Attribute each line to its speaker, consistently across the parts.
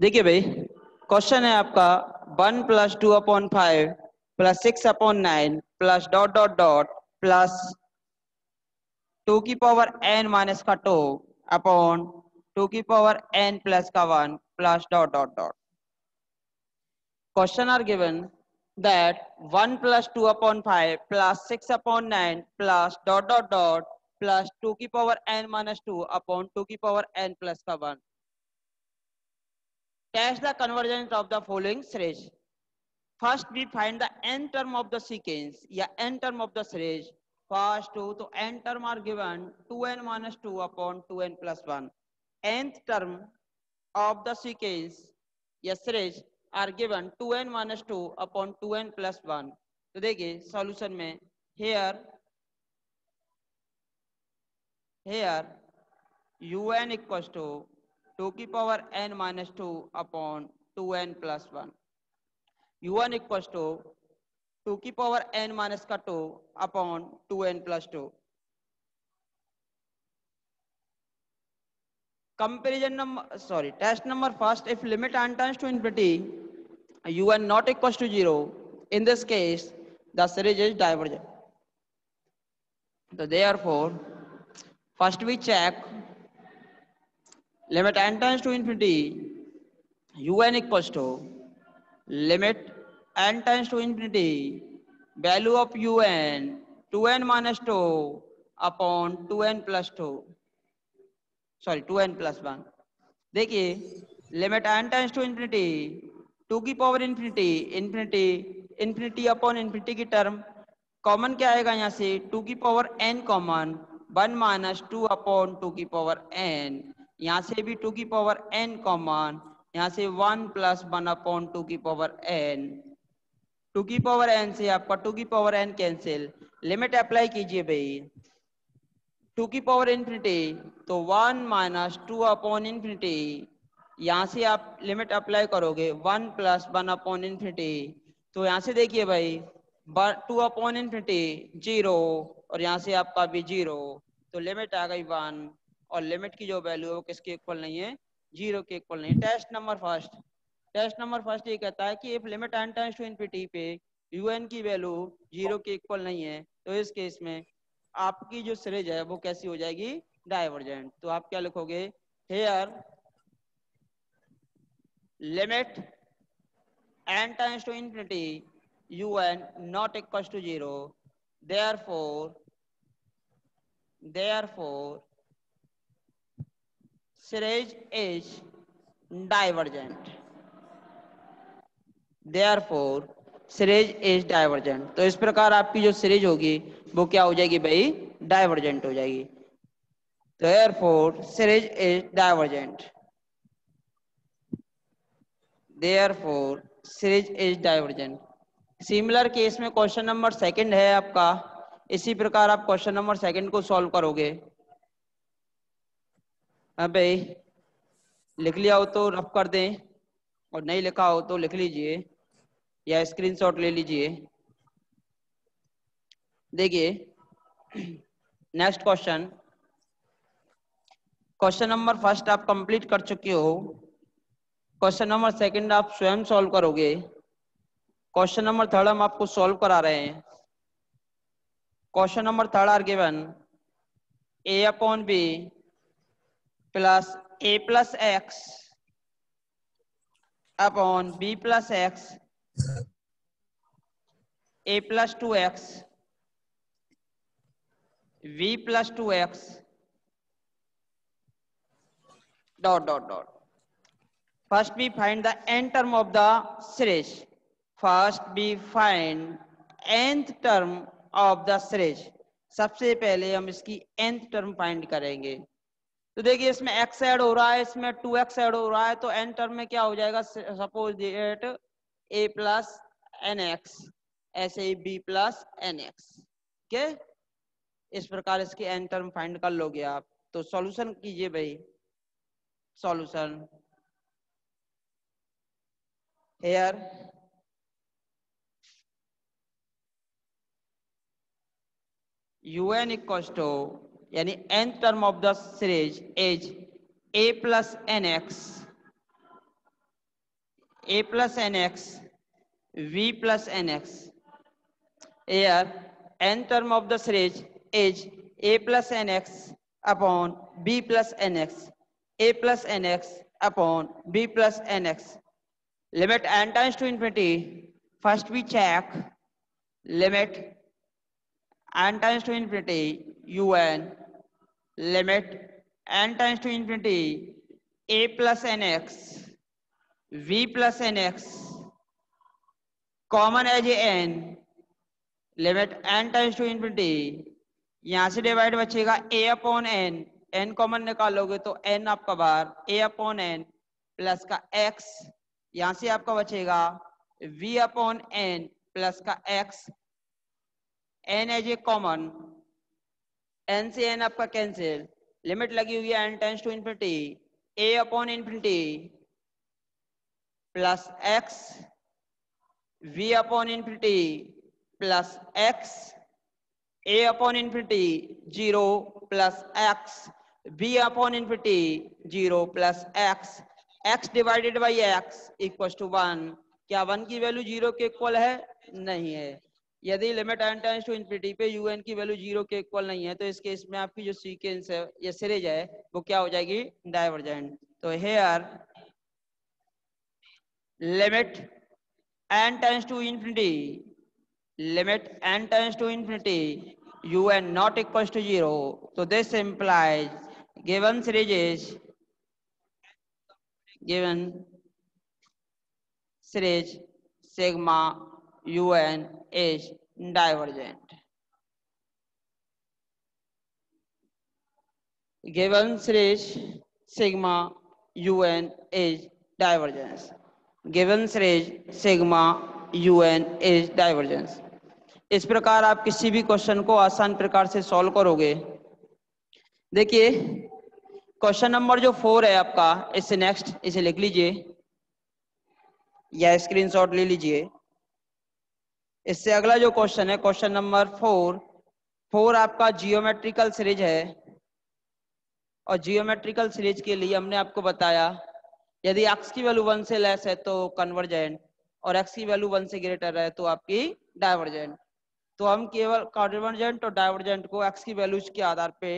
Speaker 1: देखिए भाई, क्वेश्चन है आपका 1+2/5 +6/9 plus dot dot dot plus 2n-2 upon 2n+1 plus dot dot dot. Question are given that 1+2/5 +6/9 plus dot dot dot plus 2n-2 upon 2n+1. Test the convergence of the following series. First we find the n term of the sequence या n term of the series. First two तो n term are given 2n-2 upon 2n+1. Nth term of the sequence या series are given 2n-2 upon 2n+1. तो देखिए solution में here un equals to 2n-2 upon 2n+1. u1 equals to 2n-2 upon 2n+2. Comparison number, test number first, if limit n tends to infinity, un not equals to 0, in this case the series is divergent. So therefore first we check limit n tends to infinity, un equals to limit n tends to infinity, value of un 2n-2 upon 2n+2, 2n+1. देखिए limit n tends to infinity 2 upon infinity की term common क्या आएगा यहाँ से 2n common 1 - 2 upon 2n. यहाँ से भी 2n common, यहाँ से 1 + 1 अपॉन 2n. 2n से आपका 2n कैंसिल. लिमिट अप्लाई कीजिए भाई 2n तो 1 - 2 अपॉन इंफिनिटी. यहाँ से आप लिमिट अप्लाई करोगे 1 + 1 अपॉन इंफिनिटी. तो यहाँ से देखिए भाई 2/∞ 0 और यहाँ से आपका भी 0. तो लिमिट आ गई 1 और लिमिट की जो वैल्यू है वो किसके इक्वल नहीं है, 0 के इक्वल नहीं. टेस्ट नंबर फर्स्ट ये कहता है कि if limit n tends to infinity पे un की वैल्यू 0 के इक्वल नहीं है तो इस केस में आपकी जो सीरीज है वो कैसी हो जाएगी, डाइवर्जेंट. तो आप क्या लिखोगे, here limit n tends to infinity un not equals to 0, therefore series is divergent. तो इस प्रकार आपकी जो सीरीज होगी वो क्या हो जाएगी भाई, डाइवर्जेंट हो जाएगी. therefore series is divergent. Similar case में क्वेश्चन नंबर सेकंड है आपका. इसी प्रकार आप क्वेश्चन नंबर सेकंड को सॉल्व करोगे. अब भाई लिख लिया हो तो रफ कर दें और नहीं लिखा हो तो लिख लीजिए या स्क्रीनशॉट ले लीजिए. देखिए नेक्स्ट क्वेश्चन नंबर फर्स्ट आप कंप्लीट कर चुके हो. क्वेश्चन नंबर सेकंड आप स्वयं सॉल्व करोगे. क्वेश्चन नंबर थर्ड हम आपको सॉल्व करा रहे हैं. Question number third are given a/b plus a + x upon b + x a + 2x v + 2x dot dot dot. First we find the n term of the series. सबसे पहले हम इसकी nth term find करेंगे. तो देखिए इसमें x add हो रहा है, इसमें 2x ऐड हो रहा है, तो n टर्म में क्या हो जाएगा, सपोज दैट a + nx, ऐसे ही b + nx. ओके, इस प्रकार इसके n टर्म फाइंड कर लोगे आप. तो सॉल्यूशन कीजिए भाई. Solution here un equals to यानी nth term of the series is a + nx a plus nx v plus nx. Here n term of the series is a plus nx upon b plus nx, a plus nx upon b plus nx. Limit n tends to infinity. First we check limit n tends to infinity un, limit n tends to infinity a plus nx v plus nx, common as n, limit n tends to infinity, यहां से divide बचेगा a upon n common निकालोगे तो n आपका बाहर a upon n plus का x, यहां से आपका बचेगा v अपॉन n प्लस का x, n as a common, n से n आपका कैंसिल, लिमिट लगी हुई है n tends to infinity a upon infinity plus x v upon infinity plus x, a upon infinity 0 plus x, b upon infinity 0 plus x, x divided by x equal to 1। क्या 1 की value 0 के equal है? नहीं है। यदि limit n tends to infinity पे un की value 0 के इक्वल नहीं है तो इस केस में आपकी जो सीक्वेंस है या सीरीज है वो क्या हो जाएगी? डाइवर्जेंट। तो here limit n tends to infinity, limit n tends to infinity un not equals to 0. So this implies given series is sigma un is divergent. Given series sigma un is divergence. Given series sigma un is divergence. इस प्रकार आप किसी भी question को आसान प्रकार से solve करोगे। देखिए क्वेश्चन नंबर जो 4 है आपका, इससे नेक्स्ट इसे लिख लीजिए या स्क्रीनशॉट ले लीजिए। इससे अगला जो क्वेश्चन है क्वेश्चन नंबर 4 आपका जियोमेट्रिकल सीरीज है और जियोमेट्रिकल सीरीज के लिए हमने आपको बताया यदि x की वैल्यू 1 से लेस है तो कन्वर्जेंट और x की वैल्यू 1 से ग्रेटर है तो आपकी डाइवर्जेंट। तो हम केवल कन्वर्जेंट और डाइवर्जेंट को x की वैल्यूज के आधार पे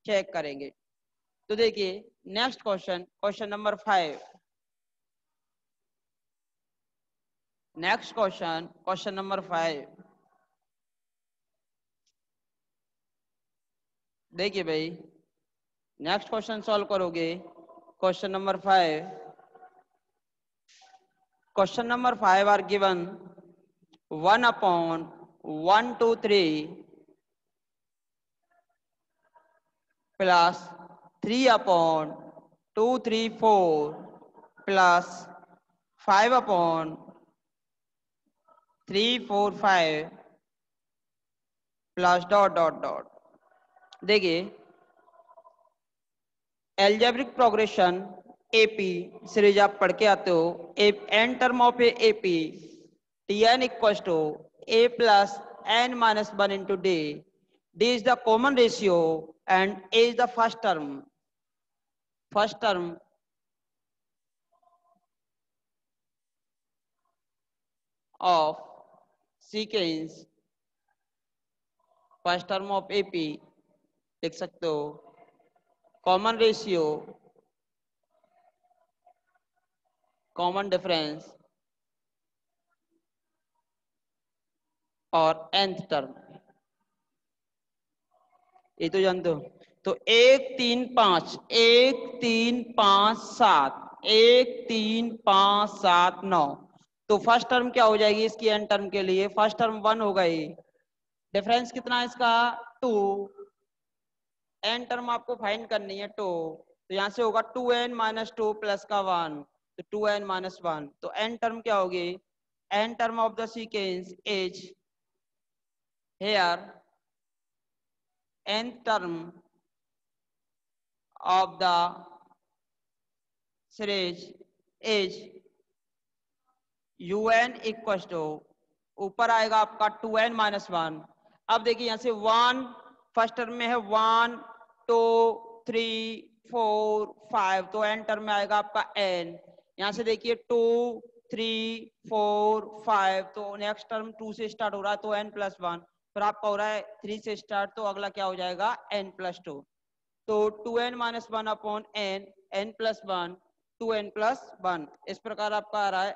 Speaker 1: चेक करेंगे। तो देखिए next question number 5। Next question number 5। देखिए भाई नेक्स्ट क्वेश्चन सॉल्व करोगे question number 5। Question number 5 are given 1 upon 1 2 3 plus 3 upon 2 3 4 plus 5 upon 3 4 5 plus dot dot dot. देखिए एल्जेब्रिक प्रोग्रेशन एपी सीरीज आप पढ़ के आते हो, n term of AP Tn equals to a plus n minus 1 into d. D is the common ratio and a is the first term. First term of sequence, first term of AP लिख सकते हो, common ratio, common difference और nth term, ये तो जानते हो। तो 1 3 5 1 3 5 7 1 3 5 7 9। तो फर्स्ट टर्म क्या हो जाएगी इसकी एन टर्म के लिए? फर्स्ट टर्म 1 हो गई, डिफरेंस कितना है इसका? 2। एन टर्म आपको फाइंड करनी है 2, तो यहां से होगा 2n माइनस 2 प्लस का 1, तो 2n माइनस 1। तो एन टर्म क्या होगी? N term of the sequence is here nth term of the series is un equals to, ऊपर आएगा आपका 2n माइनस 1। अब देखिए यहां से 1 फर्स्ट टर्म में है, 1 2 3 4 5, तो n टर्म में आएगा आपका n। यहां से देखिए 2 3 4 5, तो नेक्स्ट टर्म 2 से स्टार्ट हो रहा है तो n+1, फिर आपका हो रहा है 3 से स्टार्ट, तो अगला क्या हो जाएगा n+2, तो 2n-1 अपॉन n+1 2n+1, इस प्रकार आपका आ रहा है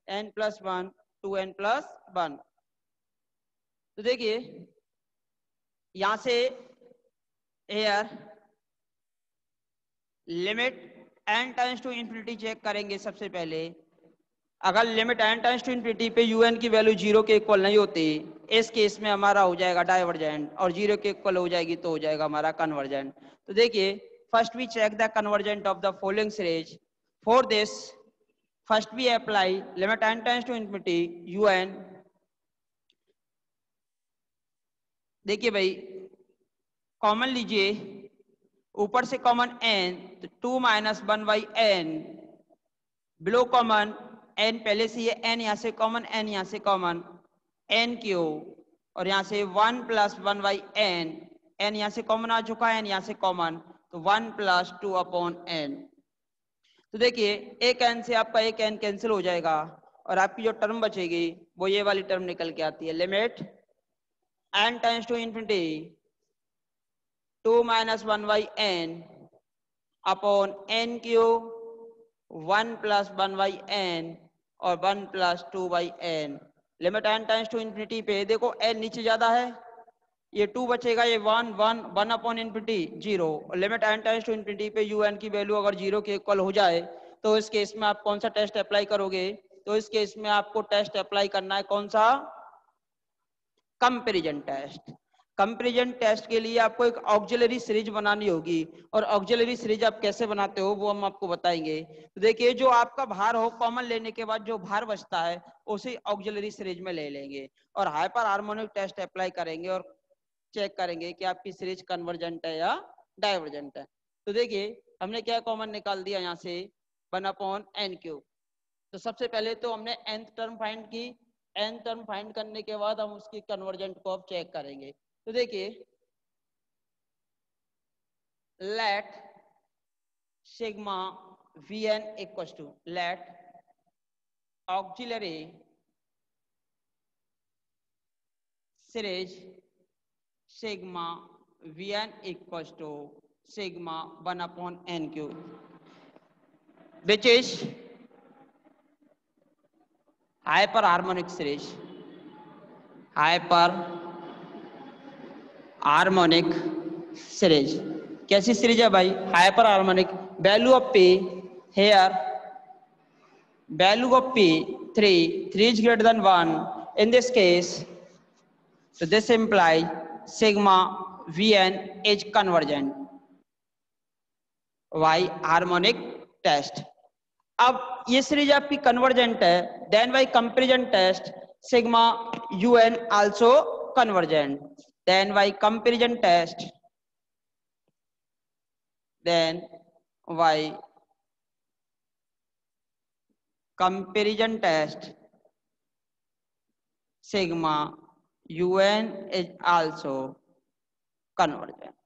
Speaker 1: n+1 2n+1। तो देखिए यहां से here limit n times to infinity check करेंगे सबसे पहले। अगर limit n times to infinity पे un की वैल्यू 0 के इक्वल नहीं होती, इस केस में हमारा हो जाएगा डाइवर्जेंट, और 0 के इक्वल हो जाएगी तो हो जाएगा हमारा कन्वर्जेंट। तो देखिए first we check the convergent of the following series. For this first we apply limit n times to infinity un। देखिए भाई कॉमन लीजिए, ऊपर से कॉमन n तो 2 - 1/n, बिलो कॉमन n पहले से ये n यहाँ से कॉमन, n यहाँ से कॉमन, n क्यू, और यहाँ से 1 + 1/n, n यहाँ से कॉमन आ चुका है, n यहाँ से कॉमन, तो 1 + 2/n। तो देखिए एक n से आपका एक n कैंसिल हो जाएगा, और आपकी जो टर्म बचेगी वो ये वाली टर्म निकल के आती है, limit n tends to infinity 2 - 1/n upon n Q 1 + 1/n और 1 + 2/n। Limit n tends to infinity पे देखो n नीचे ज्यादा है, ये 2 बचेगा, ये 1 अपॉन इंफिनिटी 0, और limit n tends to infinity पे un की वैल्यू अगर 0 के इक्वल हो जाए तो इस केस में आप कौन सा टेस्ट अप्लाई करोगे? तो इस केस में आपको टेस्ट अप्लाई करना है कौन सा? Comparison test. कंपैरिजन टेस्ट के लिए आपको एक ऑक्सिलरी सीरीज बनानी होगी, और ऑक्सिलरी सीरीज आप कैसे बनाते हो वो हम आपको बताएंगे। तो देखिए जो आपका भार हो कॉमन लेने के बाद जो भार बचता है उसे ऑक्सिलरी सीरीज में ले लेंगे, और हाइपर हार्मोनिक टेस्ट अप्लाई करेंगे और चेक करेंगे कि आपकी सीरीज कन्वर्जेंट है या डाइवर्जेंट है। तो देखिए हमने क्या कॉमन निकाल दिया यहाँ से 1/n³। तो सबसे पहले तो हमने nth टर्म फाइंड की, n टर्म फाइंड करने के बाद हम उसकी कन्वर्जेंट को अब चेक करेंगे। तो देखिए let sigma vn equals to let auxiliary series sigma vn equals to sigma 1/n³ which is hyper harmonic series. Hyper harmonic series कैसी सीरीज है भाई? Hyper harmonic. Value of P here, value of P 3 is greater than 1 in this case, so this implies sigma vn is convergent। Why harmonic test. अब ये series आपकी convergent है, then by comparison test sigma un also convergent, then by comparison test, then by comparison test sigma un is also convergent।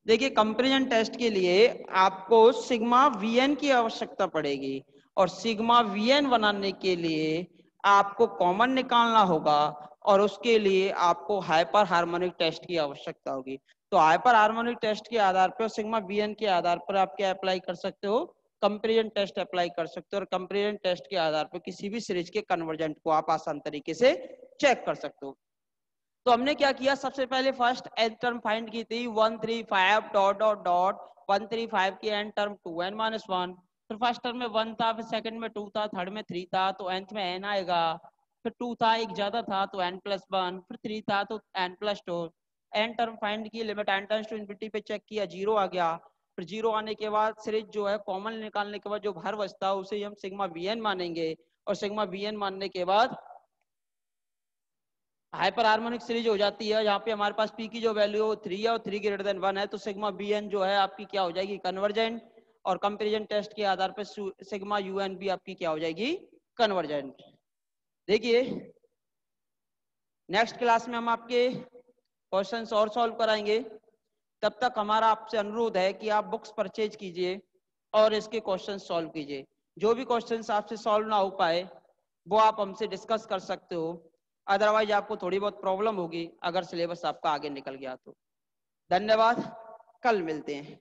Speaker 1: देखिए comparison test के लिए आपको sigma vn की आवश्यकता पड़ेगी, और सिग्मा vn बनाने के लिए आपको कॉमन निकालना होगा, और उसके लिए आपको हाइपर हार्मोनिक टेस्ट की आवश्यकता होगी। तो हाइपर हार्मोनिक टेस्ट के आधार पर सिग्मा vn के आधार पर आप क्या अप्लाई कर सकते हो? कंपैरिजन टेस्ट अप्लाई कर सकते हो, और कंपैरिजन टेस्ट के आधार पर किसी भी सीरीज के कन्वर्जेंट को आप आसान तरीके से चेक कर सकते हो। तो हमने क्या किया, सबसे पहले फर्स्ट n टर्म फाइंड की थी 135 डॉट डॉट डॉट 135 की n टर्म 2n-1, फिर फर्स्ट टर्म में 1 था, फिर सेकंड में 2 था, थर्ड में 3 था, तो nth में n आएगा, फिर 2 था एक ज्यादा था तो n+1, फिर 3 था तो n+2। n टर्म फाइंड की, limit n tends to infinity पे चेक किया, 0 आ गया, फिर 0 आने के बाद सीरीज जो है कॉमन निकालने के बाद जो भार बचता है उसे हम सिग्मा vn मानेंगे, और सिग्मा vn मानने के बाद हाइपर हार्मोनिक सीरीज हो जाती है। यहाँ पे हमारे पास पी की जो वैल्यू 3 है और 3 ग्रेटर देन 1 है, तो सिग्मा bn जो है आपकी क्या हो जाएगी? कन्वर्जेंट। और कंपैरिजन टेस्ट के आधार पर सिग्मा un भी आपकी क्या हो जाएगी? कन्वर्जेंट। देखिए नेक्स्ट क्लास में हम आपके क्वेश्चंस और सॉल्व कराएंगे, तब तक हमारा आपसे अनुरोध है कि आप बुक्स परचेज कीजिए और इसके क्वेश्चन सॉल्व कीजिए। जो भी क्वेश्चन आपसे सॉल्व ना हो पाए वो आप हमसे डिस्कस कर सकते हो, अदरवाइज आपको थोड़ी बहुत प्रॉब्लम होगी अगर सिलेबस आपका आगे निकल गया तो। धन्यवाद, कल मिलते हैं।